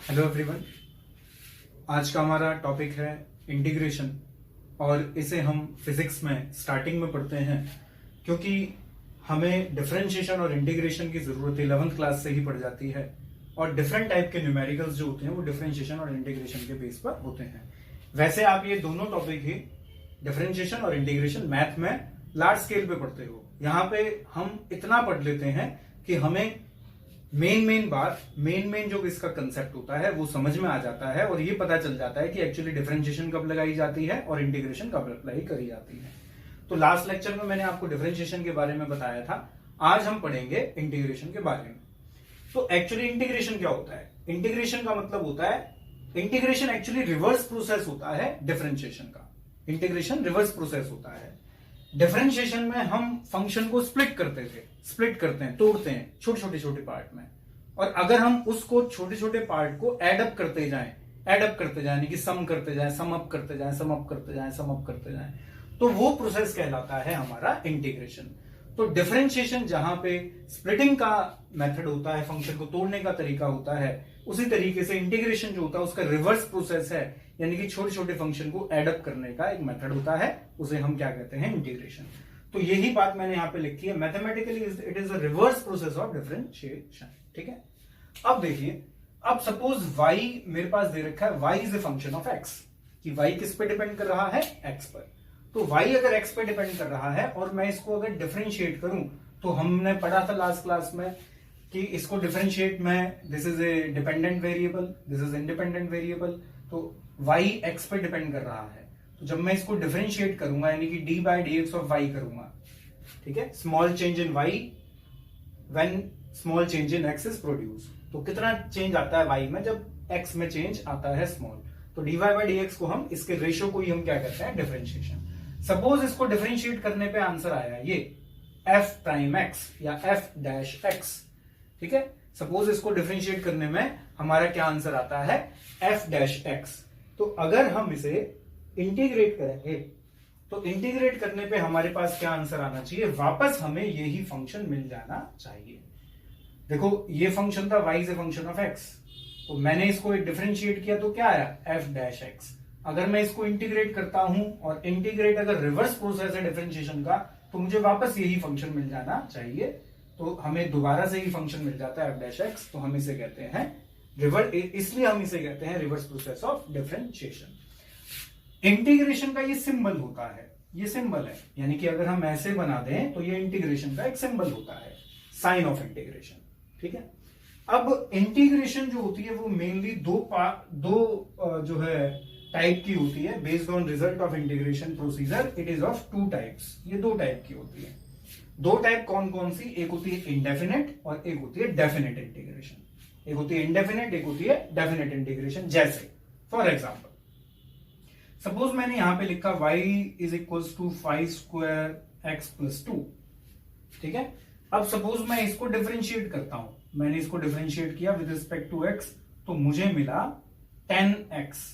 Hello everyone. आज का हमारा टॉपिक है इंटीग्रेशन और इसे हम फिजिक्स में स्टार्टिंग में पढ़ते हैं क्योंकि हमें डिफरेंशिएशन और इंटीग्रेशन की जरूरत 11th क्लास से ही पड़ जाती है और डिफरेंट टाइप के न्यूमेरिकल्स जो होते हैं वो डिफरेंशिएशन और इंटीग्रेशन के बेस पर होते हैं। वैसे आप ये दोनों टॉपिक ही डिफरेंशिएशन और इंटीग्रेशन मैथ में लार्ज स्केल पे पढ़ते हो। यहाँ पे हम इतना पढ़ लेते हैं कि हमें मेन जो इसका कंसेप्ट होता है वो समझ में आ जाता है और ये पता चल जाता है कि एक्चुअली डिफरेंशिएशन कब लगाई जाती है और इंटीग्रेशन कब अप्लाई करी जाती है। तो लास्ट लेक्चर में मैंने आपको डिफरेंशिएशन के बारे में बताया था, आज हम पढ़ेंगे इंटीग्रेशन के बारे में। तो एक्चुअली इंटीग्रेशन क्या होता है? इंटीग्रेशन का मतलब होता है, इंटीग्रेशन एक्चुअली रिवर्स प्रोसेस होता है डिफरेंशिएशन का। इंटीग्रेशन रिवर्स प्रोसेस होता है। डिफरेंशिएशन में हम फंक्शन को स्प्लिट करते हैं, तोड़ते हैं छोटे छोटे पार्ट में, और अगर हम उसको छोटे छोटे पार्ट को एड अप करते जाएं यानी कि सम करते जाएं, तो वो प्रोसेस कहलाता है हमारा इंटीग्रेशन। तो डिफरेंशिएशन जहां पे स्प्लिटिंग का मेथड होता है, फंक्शन को तोड़ने का तरीका होता है, उसी तरीके से इंटीग्रेशन जो होता है उसका रिवर्स प्रोसेस है, यानी कि छोटे छोटे फंक्शन को एड अप करने का एक मेथड होता है, उसे हम क्या कहते हैं? इंटीग्रेशन। तो यही बात मैंने यहां पे लिखी है, mathematically it is a reverse process of differentiation. ठीक है, अब देखिए, अब सपोज y मेरे पास दे रखा है, y is a function of x, कि y किस पे डिपेंड कर रहा है? x पर। तो y अगर x पे डिपेंड कर रहा है और मैं इसको अगर डिफरेंशिएट करूं, तो हमने पढ़ा था लास्ट क्लास में कि इसको डिफरेंशिएट में, this is a dependent variable, this is independent variable, तो y x पे डिपेंड कर रहा है। तो जब मैं इसको डिफरेंशिएट करूंगा यानी कि d by D x of y करूंगा, ठीक है, small change in y when small change in x is produce, तो कितना चेंज आता है y में जब x में चेंज आता है स्मॉल, तो dy बाई डी एक्स को हम, इसके रेशियो को ही हम क्या कहते हैं? डिफरेंशिएशन। सपोज इसको डिफरेंशिएट करने पे आंसर आया ये f प्राइम x या f डैश x, ठीक है। सपोज इसको डिफरेंशिएट करने में हमारा क्या आंसर आता है? f dash x। तो अगर हम इसे इंटीग्रेट करेंगे तो इंटीग्रेट करने पे हमारे पास क्या आंसर आना चाहिए? वापस हमें यही फंक्शन मिल जाना चाहिए। देखो, ये फंक्शन था y is a function of x, तो मैंने इसको डिफरेंशिएट किया तो क्या आया? f dash x। अगर मैं इसको इंटीग्रेट करता हूं और इंटीग्रेट अगर रिवर्स प्रोसेस है डिफरेंशिएशन का, तो मुझे वापस यही फंक्शन मिल जाना चाहिए। तो हमें दोबारा से ही फंक्शन मिल जाता है f डैश x, तो हम इसे कहते हैं इसलिए हम इसे कहते हैं reverse process of differentiation. Integration का ये सिंबल होता है, ये सिंबल है, यानी कि अगर हम ऐसे बना दें तो ये इंटीग्रेशन का एक सिंबल होता है, साइन ऑफ इंटीग्रेशन। ठीक है, अब इंटीग्रेशन जो होती है वो मेनली दो जो है टाइप की होती है। Based on result of integration procedure it is of two types. ये दो टाइप की होती है। दो टाइप कौन कौन सी? एक होती है इंडेफिनेट और एक होती है डेफिनेट इंटीग्रेशन। एक होती है इंडेफिनेट, एक होती है डेफिनेट इंटीग्रेशन। जैसे फॉर एग्जाम्पल, सपोज मैंने यहां पे लिखा y is equals to 5 square x plus 2, ठीक है। अब सपोज मैं इसको डिफरेंशिएट करता हूं, मैंने इसको डिफरेंशिएट किया विद रिस्पेक्ट टू x, तो मुझे मिला 10x,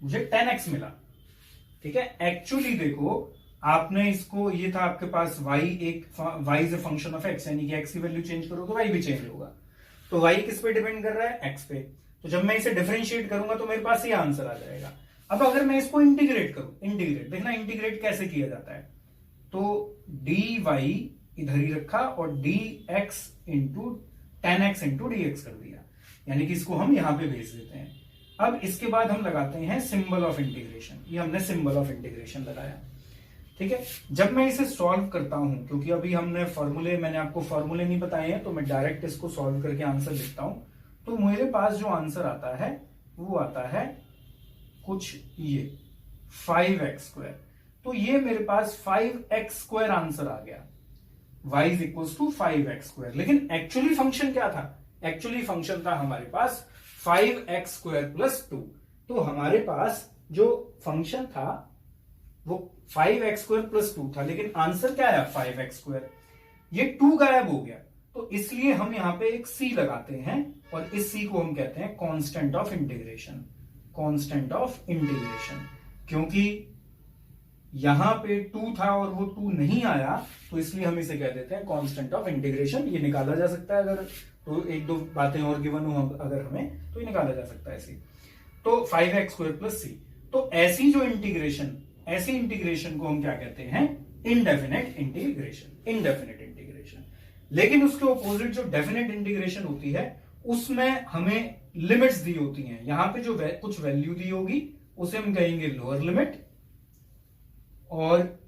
मुझे 10x मिला, ठीक है। एक्चुअली देखो, आपने इसको, ये था आपके पास y is a function of x, यानी कि x की वैल्यू चेंज करो तो y भी चेंज होगा। तो y किस पे डिपेंड कर रहा है? x पे। तो जब मैं इसे डिफरेंशिएट करूंगा तो मेरे पास ये आंसर आ जाएगा। अब अगर मैं इसको इंटीग्रेट करूं, देखना इंटीग्रेट कैसे किया जाता है। तो dy इधर ही रखा और dx into 10x into dx कर दिया, यानी कि इसको हम यहां पे भेज देते हैं। अब इसके बाद हम लगाते हैं सिंबल ऑफ इंटीग्रेशन। ये हमने सिंबल ऑफ इंटीग्रेशन लगाया, ठीक है। जब मैं इसे सॉल्व करता हूं, क्योंकि अभी मैंने आपको फॉर्मूले नहीं बताए हैं, तो मैं डायरेक्ट इसको सॉल्व करके आंसर लिखता हूं। तो मेरे पास जो आंसर आता है वो आता है कुछ ये 5x स्क्वायर। तो ये मेरे पास 5x स्क्वायर आंसर आ गया, y is equal to 5x square. लेकिन एक्चुअली फंक्शन क्या था? एक्चुअली फंक्शन था हमारे पास 5x स्क्वायर प्लस 2। तो हमारे पास जो फंक्शन था वो 5x स्क्वायर प्लस 2 था, लेकिन आंसर क्या आया? 5x square. ये 2 गायब हो गया, तो इसलिए हम यहां पे एक c लगाते हैं और इस c को हम कहते हैं constant of integration. Constant of integration, क्योंकि यहां पे 2 था और वो 2 नहीं आया, तो इसलिए हम इसे कह देते हैं कांस्टेंट ऑफ इंटीग्रेशन। ये निकाला जा सकता है, अगर तो एक दो बातें और गिवन हो अगर हमें, तो ये निकाला जा सकता है ऐसे। तो 5x² प्लस सी। तो ऐसी जो इंटीग्रेशन, ऐसी इंटीग्रेशन को हम क्या कहते हैं? Indefinite integration. Indefinite integration. लेकिन उसके ऑपोजिट जो डेफिनेट इंटीग्रेशन होती है, उसमें हमें लिमिट्स दी होती हैं। यहां पे जो कुछ वैल्यू दी होगी उसे हम कहेंगे लोअर लिमिट, और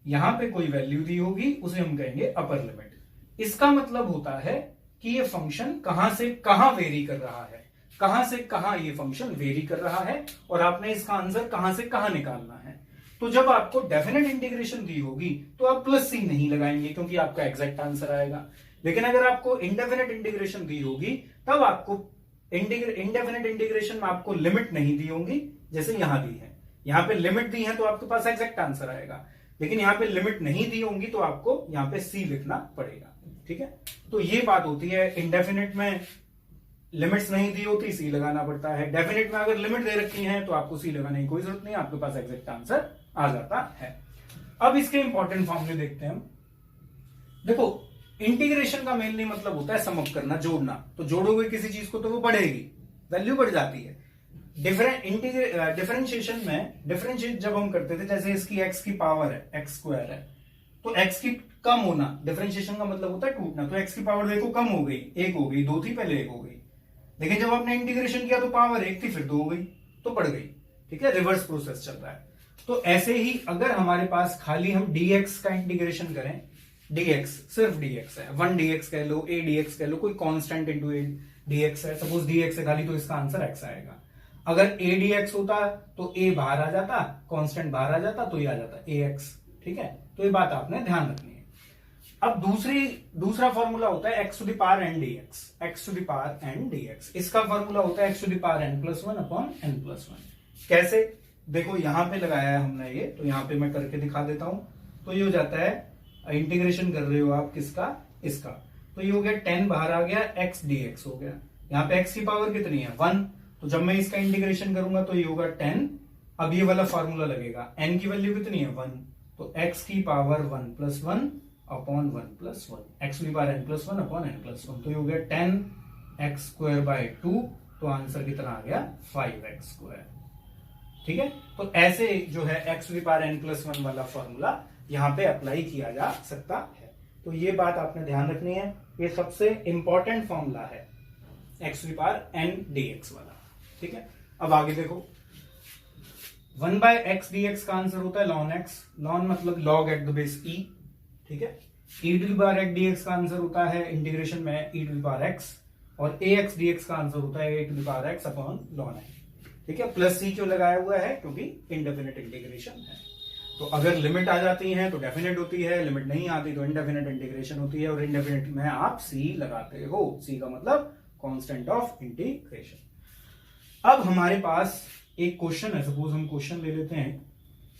यहां पे कोई वैल्यू दी होगी उसे हम कहेंगे अपर लिमिट। इसका मतलब होता है कि ये फंक्शन कहां से कहां वेरी कर रहा है, कहां से कहां ये फंक्शन वेरी कर रहा है, और आपने इसका आंसर कहां से कहां निकालना है। तो जब आपको डेफिनेट इंटीग्रेशन दी होगी तो आप प्लस सी नहीं लगाएंगे, क्योंकि आपका एग्जैक्ट आंसर आएगा। लेकिन अगर आपको इंडेफिनेट इंटीग्रेशन दी होगी, तब आपको इंडेफिनेट इंटीग्रेशन में आपको लिमिट नहीं दी होंगी, जैसे यहां दी है। यहां पे लिमिट दी है तो आपके पास एग्जैक्ट आंसर आएगा, लेकिन यहां पे लिमिट नहीं दी होंगी तो आपको यहां पे सी लिखना पड़ेगा। ठीक है, तो ये बात होती है। इंडेफिनेट में लिमिट्स नहीं दी होती, सी लगाना पड़ता है। डेफिनेट में अगर लिमिट दे रखी है तो आपको सी लगाने की कोई जरूरत नहीं, आपके पास एग्जैक्ट आंसर आ जाता है। अब इसके इंपॉर्टेंट फॉर्मूले देखते हैं हम। देखो, इंटीग्रेशन का मेनली मतलब होता है सम अप करना, जोड़ना। तो जोड़ोगे किसी चीज को तो वो बढ़ेगी, वैल्यू बढ़ जाती है। डिफरेंशिएशन में डिफरेंशिएट जब हम करते थे, जैसे इसकी x की पावर है, x² है, तो x की कम होना, डिफरेंशिएशन का मतलब होता है टूटना। तो x की पावर देखो कम हो गई, 1 हो गई, 2 थी पहले 1 हो गई। लेकिन जब आपने इंटीग्रेशन किया तो पावर 1 थी, फिर 2 हो गई, तो बढ़ गई। ठीक है, रिवर्स प्रोसेस चल रहा है। तो ऐसे ही अगर हमारे पास खाली हम dx का इंटीग्रेशन करें, dx सिर्फ dx है, 1 dx कह लो, a dx कह लो, कोई कांस्टेंट इनटू a dx है, सपोज dx है खाली, तो इसका आंसर x आएगा। अगर a dx होता तो a बाहर आ जाता, कांस्टेंट बाहर आ जाता, तो ये आ जाता ax। ठीक है, तो ये बात आपने ध्यान रखनी है। अब दूसरा फॉर्मूला होता है x to the power n dx, x to the power n dx। इसका फॉर्मूला होता है x to the power n+1 upon n+1। कैसे? देखो यहां पे लगाया है हमने ये, तो यहां पे मैं करके दिखा देता हूं। तो ये हो जाता है, इंटीग्रेशन कर रहे हो आप किसका? इसका। तो ये हो गया 10 बाहर आ गया, x dx हो गया। यहाँ पे x की पावर कितनी है? 1। तो जब मैं इसका इंटीग्रेशन करूंगा तो ये होगा 10। अब ये वाला फॉर्मूला लगेगा, n की वैल्यू कितनी है? 1। तो x की पावर 1+1 अपॉन 1+1, x की पावर n+1 अपॉन n+1। तो ये हो गया 10x²/2। तो आंसर कितना आ गया? 5x²। ठीक है, तो ऐसे जो है x की पावर n+1 वाला फॉर्मूला यहां पे अप्लाई किया जा सकता है। तो ये बात आपने ध्यान रखनी है, ये सबसे इंपॉर्टेंट फॉर्मूला है x की पावर n dx वाला। ठीक है, अब आगे देखो, 1/x dx का आंसर होता है ln x। ln मतलब log at the base e। ठीक है, e to the power x dx का आंसर होता है इंटीग्रेशन में e to the power x, और ax dx का आंसर होता है a to the power x upon ln x। ठीक है, प्लस सी क्यों लगाया हुआ है? क्योंकि इनडेफिनेट इंटीग्रेशन है। तो अगर लिमिट आ जाती है तो डेफिनेट होती है, लिमिट नहीं आती तो इनडेफिनेट इंटीग्रेशन होती है, और इनडेफिनेट में आप सी लगाते हो। सी का मतलब कांस्टेंट ऑफ इंटीग्रेशन। अब हमारे पास एक क्वेश्चन है, सपोज हम क्वेश्चन ले लेते हैं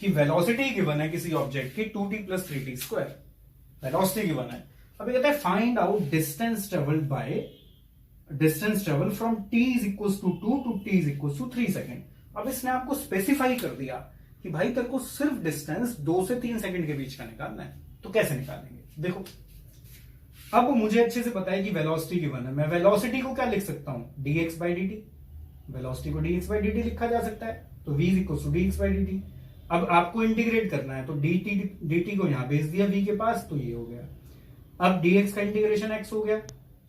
कि वेलोसिटी गिवन है किसी ऑब्जेक्ट की 2t + 3t²। वेलोसिटी गिवन है। अब ये कहता है find out distance travel from t = 2 to t = 3 second. अब इसने आपको स्पेसिफाई कर दिया कि भाई तेरे को सिर्फ डिस्टेंस 2 से 3 सेकंड के बीच का निकालना है। तो कैसे निकालेंगे? देखो, अब मुझे अच्छे से पता है कि वेलोसिटी गिवन है। मैं वेलोसिटी को क्या लिख सकता हूं? dx/dt। वेलोसिटी को dx/dt लिखा जा सकता है, तो v = dx/dt। अब आपको इंटीग्रेट करना है, तो dt को यहां भेज दिया v के पास, तो ये हो गया। अब dx का इंटीग्रेशन x हो गया।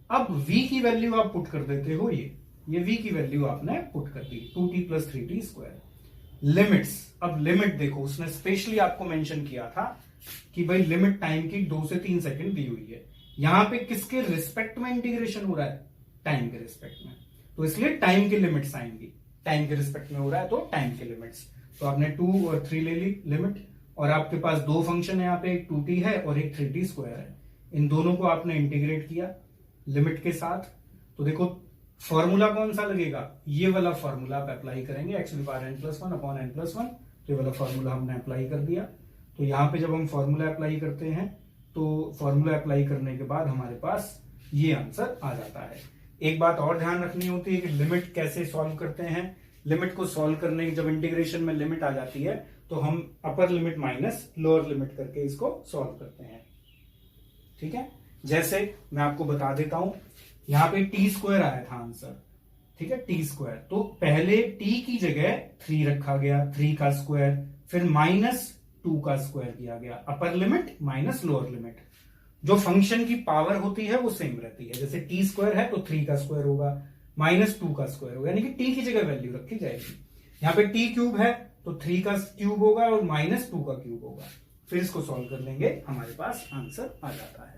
अब v की वैल्यू आप पुट कर देते हो, ये v की वैल्यू आपने पुट कर दी, 2t + 3t²। लिमिट्स, अब लिमिट देखो, उसने स्पेशली आपको मेंशन किया था कि भाई लिमिट टाइम की 2 से 3 सेकंड दी हुई है। यहां पे किसके रिस्पेक्ट में इंटीग्रेशन हो रहा है? टाइम के रिस्पेक्ट में, तो इसलिए टाइम की लिमिट्स आएंगी। टाइम के रिस्पेक्ट में हो रहा है तो टाइम की लिमिट्स। तो आपने 2 और 3 ले ली लिमिट, और आपके पास दो फंक्शन है यहाँ पे, एक 2t है और एक 3t² है। इन दोनों को आपने इंटीग्रेट किया लिमिट के साथ। तो देखो फॉर्मूला कौन सा लगेगा? ये वाला फॉर्मूला आप अप्लाई करेंगे, x to the power n+1 upon n+1। तो ये वाला फॉर्मूला हमने अप्लाई कर दिया। तो यहां पे जब हम फॉर्मूला अप्लाई करते हैं, तो फॉर्मूला अप्लाई करने के बाद हमारे पास ये आंसर आ जाता है। एक बात और ध्यान रखनी होती है कि लिमिट कैसे सॉल्व करते हैं। लिमिट को सॉल्व करने की, जब इंटीग्रेशन में लिमिट आ जाती है तो हम upper limit minus lower limit करके इसको सॉल्व करते हैं। ठीक है, जैसे मैं आपको बता देता हूं, यहां पे टी स्क्वायर आया था आंसर। ठीक है, टी स्क्वायर, तो पहले टी की जगह 3 रखा गया, 3 का स्क्वायर, फिर -2 का स्क्वायर किया गया, upper limit minus lower limit. जो फंक्शन की पावर होती है वो सेम रहती है, जैसे टी स्क्वायर है तो 3 का स्क्वायर होगा, -2 का स्क्वायर होगा, यानी कि टी की जगह वैल्यू रखी जाएगी। यहां पे टी क्यूब है तो 3 का क्यूब होगा और -2 का क्यूब होगा। फिर इसको सॉल्व कर लेंगे, हमारे पास आंसर आ जाता है।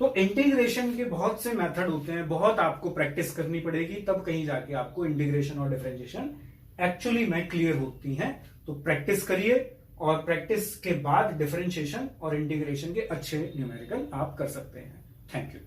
तो इंटीग्रेशन के बहुत से मेथड होते हैं, बहुत आपको प्रैक्टिस करनी पड़ेगी, तब कहीं जाके आपको इंटीग्रेशन और डिफरेंशिएशन एक्चुअली में क्लियर होती हैं। तो प्रैक्टिस करिए, और प्रैक्टिस के बाद डिफरेंशिएशन और इंटीग्रेशन के अच्छे न्यूमेरिकल आप कर सकते हैं। Thank you.